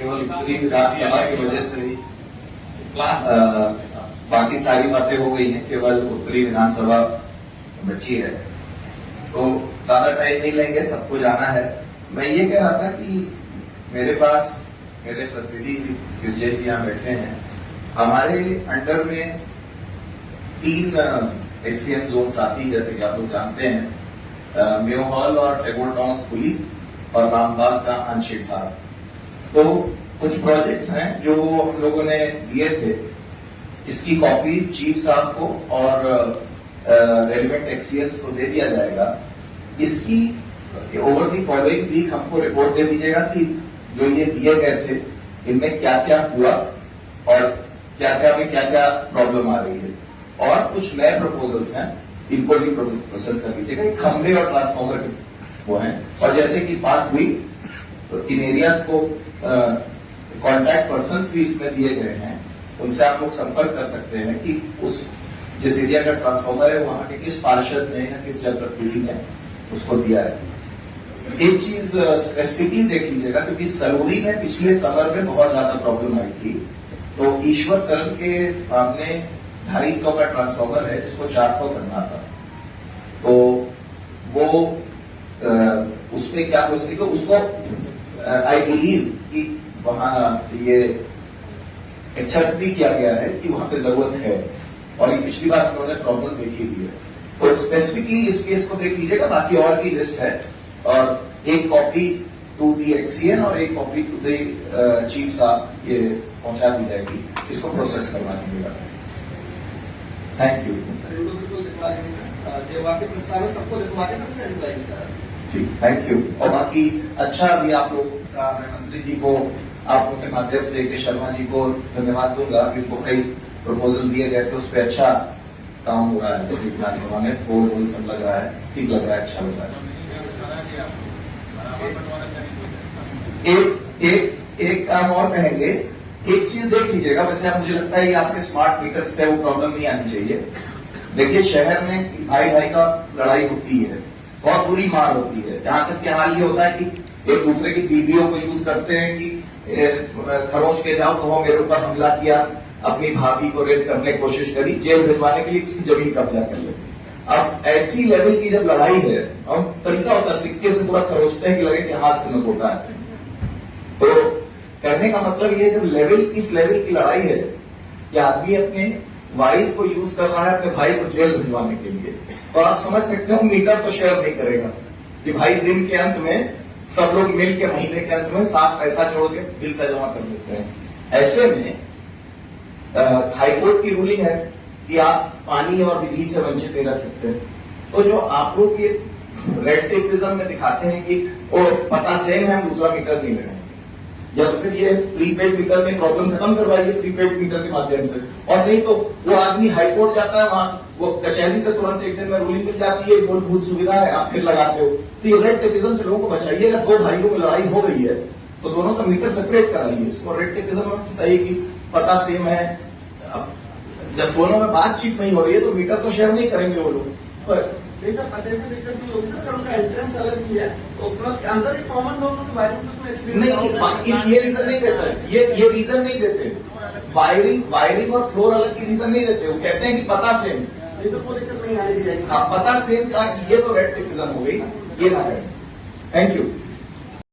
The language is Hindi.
केवल उत्तरी विधानसभा की वजह से ही बाकी सारी बातें हो गई हैं, केवल उत्तरी विधानसभा बची है। तो ज्यादा टाइम नहीं लेंगे, सबको जाना है। मैं ये कह रहा था कि मेरे पास मेरे प्रतिनिधि गिरजेश जी यहाँ बैठे हैं। हमारे अंडर में 3 एक्सीएन जोन आती, जैसे कि आप लोग जानते हैं, मेयो हॉल और टैगोर टाउन खुली और रामबाग का आंशिक भाग। तो कुछ प्रोजेक्ट्स हैं जो हम लोगों ने दिए थे, इसकी कॉपीज चीफ साहब को और रेलिवेंट एक्सीएंस को दे दिया जाएगा। इसकी ओवर दी फॉलोइंग वीक हमको रिपोर्ट दे दीजिएगा कि जो ये दिए गए थे इनमें क्या क्या हुआ और क्या क्या में क्या क्या प्रॉब्लम आ रही है। और कुछ नए प्रपोजल्स हैं, इनको भी प्रोसेस कर दीजिएगा। खंबे और ट्रांसफॉर्मर के वो हैं, और जैसे कि बात हुई तो इन एरियाज को कॉन्टैक्ट पर्सन्स भी इसमें दिए गए हैं, उनसे आप लोग संपर्क कर सकते हैं कि उस जिस एरिया का ट्रांसफॉर्मर है वहां के किस पार्षद ने या किस जनप्रतिनिधि ने उसको दिया है। एक चीज स्पेसिफिकली देख लीजिएगा, क्योंकि सलोरी में पिछले समर में बहुत ज्यादा प्रॉब्लम आई थी। तो ईश्वर सरन के सामने 250 का ट्रांसफॉर्मर है जिसको 400 करना था। तो वो उसमें क्या उसको आई बिलीव कि वहां ये एक्सेप्ट भी किया गया है कि वहां पे जरूरत है, और ये पिछली बार हम लोगों ने प्रॉब्लम देखी भी है। तो स्पेसिफिकली इस केस को देख लीजिएगा, बाकी और भी लिस्ट है, और एक कॉपी टू दी एक्सीएन और एक कॉपी टू दी चीफ साहब ये पहुंचा दी जाएगी। इसको प्रोसेस करवा दीजिएगा। Thank you. सबको लिखवा के सबको जी, थैंक यू। और बाकी अच्छा अभी आप लोग का मैं मंत्री जी को आप लोग के माध्यम से के शर्मा जी को धन्यवाद दूंगा, जिनको कई प्रपोजल दिए गए थे, उस पर अच्छा काम हो रहा है। विधानसभा में बोल सब लग रहा है, ठीक लग रहा है, अच्छा लग रहा है। एक काम और कहेंगे, एक चीज देख लीजिएगा। वैसे आप मुझे लगता है ये आपके स्मार्ट मीटर से वो प्रॉब्लम नहीं आनी चाहिए। देखिए, शहर में भाई भाई का लड़ाई होती है, बहुत बुरी मार होती है। जहां तक कि हाल ये होता है कि एक दूसरे की बीवियों को यूज करते हैं कि खरोच के जाओ तो मेरे ऊपर हमला किया, अपनी भाभी को रेप करने की कोशिश करी, जेल भिजवाने के लिए उसकी जमीन कब्जा कर ले। अब ऐसी लेवल की जब लड़ाई है, हम तरीका होता है सिक्के से पूरा खरोचते हैं कि लगे कि हाथ से लकोटा है। तो कहने का मतलब ये जब लेवल इस लेवल की लड़ाई है कि आदमी अपने वाइफ को यूज कर रहा है अपने भाई को जेल भिजवाने के लिए, तो आप समझ सकते हो मीटर तो शेयर नहीं करेगा कि भाई दिन के अंत में सब लोग मिल के महीने के अंत में 7 पैसा जोड़ के बिल का जमा कर देते हैं। ऐसे में हाईकोर्ट की रूलिंग है कि आप पानी और बिजली से वंचित नहीं रह सकते। तो जो आप लोग ये रेड टेपिज्म में दिखाते हैं कि वो पता सेम है, हम दूसरा मीटर नहीं ले रहे हैं, या तो फिर ये प्रीपेड मीटर में प्रॉब्लम खत्म करवाइए प्रीपेड मीटर के माध्यम से। और नहीं तो वो आदमी हाईकोर्ट जाता है, वहां वो कचहरी से तुरंत एक दिन में रूलिंग मिल जाती है, मूलभूत सुविधा है, आप फिर लगाते हो। तो ये रेड टेपिज्म से लोगों को बचाइए। अगर 2 भाइयों में लड़ाई हो गई है तो दोनों का मीटर सेपरेट कराइए। इसको रेड टेपिज्म सही की पता सेम है। जब दोनों में बातचीत नहीं हो रही है तो मीटर तो शेयर नहीं करेंगे वो लोग। सर पते से लेकर भी लोग सर उनका एंट्रेंस अलग ही है, तो अंदर एक कॉमन लोग तो वायरिंग से नहीं, ये रीजन नहीं देते, ये रीजन नहीं देते। वायरिंग और फ्लोर अलग की रीजन नहीं देते। वो कहते हैं कि पता सेम, ये तो कोई दिक्कत नहीं आने दी जाएगी। हाँ, पता सेम का ये तो रेड टेपिज्म हो गई, ये ना करें। Thank you.